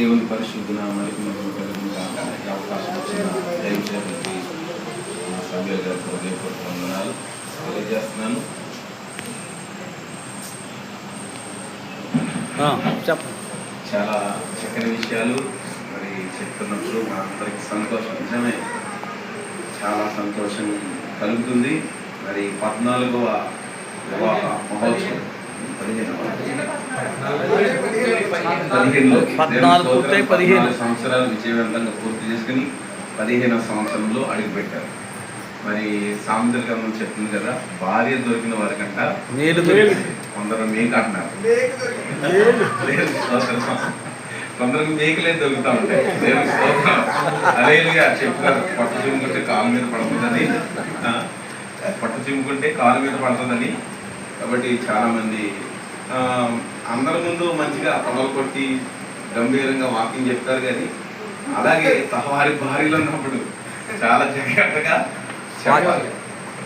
దేవుని పరిశుద్ధ నామానికి మహిమ కలుగును గాక. ఈ అవకాశం ఇచ్చిన దైవసేవకుడికి మా సభ్యుల గారికి హృదయపూర్వక వందనాలు తెలియజేస్తున్నాను. చాలా చక్కని విషయాలు మరి చెప్తున్నప్పుడు మా అందరికి సంతోషం, నిజమే చాలా సంతోషం కలుగుతుంది. మరి 14వ వివాహ మహోత్సవం 15 సంవత్సరాలు విజయవంతంగా పూర్తి చేసుకుని 15వ సంవత్సరంలో అడుగుపెట్టారు. మరి సామెతల గ్రంథం చెప్తుంది కదా, భార్య దొరికిన వారికంట కొందరు మేక అంటున్నారు, కొందరికి మేకలే దొరుకుతా ఉంటాయి. దేవునికి స్తోత్రం. హల్లెలూయా. చెప్పారు, పట్టు చిమ్ముకుంటే కాలు మీద పడుతుందని, పట్టు చిమ్ముకుంటే కాలు మీద పడుతుందని. కాబట్టి చాలామంది అందరి ముందు మంచిగా పొడలు కొట్టి గంభీరంగా వాకింగ్ చెప్తారు, కానీ అలాగే వారి భార్యలు ఉన్నప్పుడు చాలా జాగ్రత్తగా చెప్పాలి.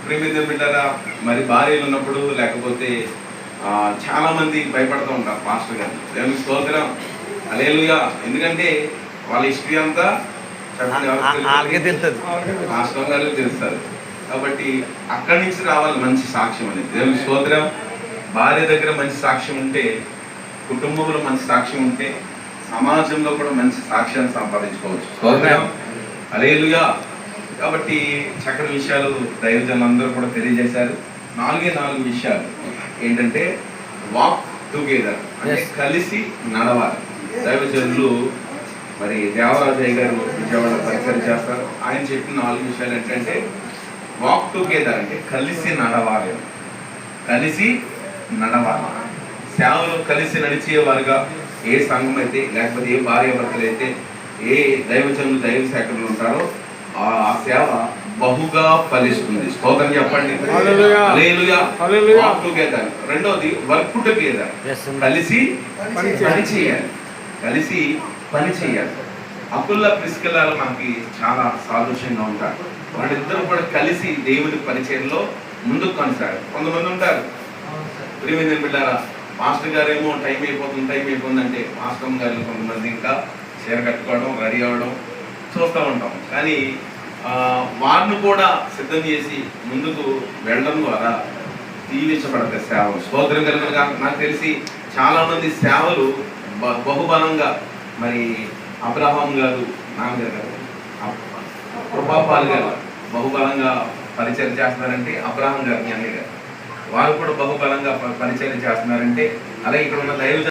ప్రేమిద్దాం బిడ్డరా. మరి భార్యలు ఉన్నప్పుడు లేకపోతే చాలా మంది భయపడుతూ ఉంటారు పాస్టర్ గారు. దేవునికి స్తోత్రం. హల్లెలూయా. ఎందుకంటే వాళ్ళ హిస్టరీ అంతా పాస్టర్ గారు తెలుస్తారు. కాబట్టి అక్కడి నుంచి రావాలి మంచి సాక్ష్యం అనేది. దేవునికి స్తోత్రం. భార్య దగ్గర మంచి సాక్ష్యం ఉంటే, కుటుంబంలో మంచి సాక్ష్యం ఉంటే, సమాజంలో కూడా మంచి సాక్ష్యాన్ని సంపాదించుకోవచ్చు. స్తోత్రం. హల్లెలూయా. కాబట్టి చక్కని విషయాలు దైవజనులందరూ కూడా తెలియజేశారు. 4 విషయాలు ఏంటంటే, వాక్ టుగెదర్ అంటే కలిసి నడవాలి. దైవజనులు మరి దేవరాజయ్య గారు విజయవాడ పరిచయం చేస్తారు. ఆయన చెప్పిన 4 విషయాలు ఏంటంటే, వాక్ టుగెదర్ అంటే కలిసి నడవాలి, కలిసి నడవాలి. సేవలు కలిసి నడిచేవారుగా ఏ సంఘం అయితే, లేకపోతే ఏ భార్య భర్తలు అయితే, ఏ దైవజనులు దైవ శాఖలు ఉంటారో ఆ సేవ బహుగా ఫలిస్తుంది. స్తోత్రం చెప్పండి. హల్లెలూయా. Walk together. రెండోది వర్క్ టుగెదర్, కలిసి పని చేయాలి, కలిసి పని చేయాలి. అకుల్లా ప్రిస్కిల్లాలు మనకి చాలా సాదృశ్యంగా ఉంటారు. వాళ్ళిద్దరూ కూడా కలిసి దేవుడి పరిచయంలో ముందుకు కొనసాగారు. కొంతమంది ఉంటారు, ప్రియమైన బిడ్డారా, మాస్టర్ గారేమో టైం అయిపోతుంది అంటే మాస్టర్ గారు కొంతమంది ఇంకా చీర కట్టుకోవడం, రెడీ అవ్వడం చూస్తూ ఉంటాం. కానీ వారిని కూడా సిద్ధం చేసి ముందుకు వెళ్ళడం ద్వారా దీవించబడతాయి సేవలు. స్తోత్రం కలుగునుగా. నాకు తెలిసి చాలామంది సేవలు బహుబలంగా, మరి అబ్రహాం గారు నాన్నగారు, కృపాపాల్ గారు బహుబలంగా పరిచయం చేస్తున్నారంటే, అబ్రహాం గారు మీ అన్నయ్య గారు వారు కూడా బహుబలంగా పరిచయం చేస్తున్నారంటే, అలాగే ఇక్కడ ఉన్న దైవ